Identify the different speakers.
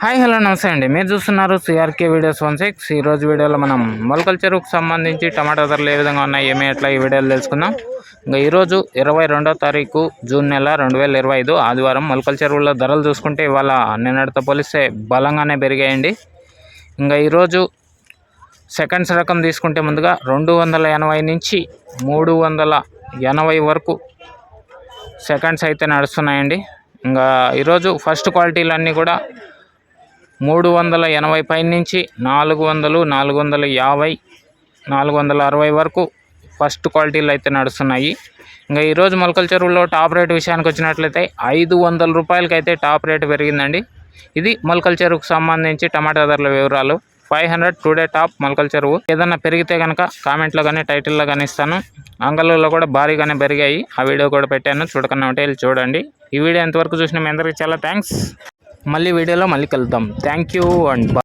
Speaker 1: Hi hello నమస్తే అండి. మీరు చూస్తున్నారు సిఆర్కే వీడియోస్ 16. ఈరోజు వీడియోలో మనం మొలకల చెరువుకు సంబంధించి టమాటా ధరలు ఏ విధంగా ఉన్నాయి, ఏమి ఎట్లా ఈ వీడియోలో తెలుసుకుందాం. ఇంకా ఈరోజు 22వ తారీఖు జూన్ నెల 2025 ఆదివారం. మొలకల చెరువుల ధరలు చూసుకుంటే ఇవాళ నిన్నటితో పోలిస్తే బలంగానే పెరిగాయండి. ఇంకా ఈరోజు సెకండ్స్ రకం తీసుకుంటే ముందుగా 280 నుంచి 380 వరకు సెకండ్స్ అయితే నడుస్తున్నాయండి. ఇంకా ఈరోజు ఫస్ట్ క్వాలిటీలు అన్నీ కూడా 380 పై నుంచి 400, 450, 460 వరకు ఫస్ట్ క్వాలిటీలు అయితే నడుస్తున్నాయి. ఇంకా ఈరోజు మొలకల చెరువులో టాప్ రేట్ విషయానికి వచ్చినట్లయితే 500 రూపాయలకి అయితే టాప్ రేట్ పెరిగిందండి. ఇది మొలకల చెరువుకు సంబంధించి టమాటా ధరల వివరాలు. 500 టుడే టాప్ మొలకల చెరువు. ఏదన్నా పెరిగితే కనుక కామెంట్లో కానీ టైటిల్లో కానీ ఇస్తాను. అంగళ్ళలో కూడా భారీగానే పెరిగాయి, ఆ వీడియో కూడా పెట్టాను, చూడకన్నా ఉంటే వెళ్ళి చూడండి. ఈ వీడియో ఎంతవరకు చూసినా మీ అందరికీ చాలా థ్యాంక్స్. మళ్ళీ వీడియోలో మళ్ళీ కలుద్దాం. Thank you and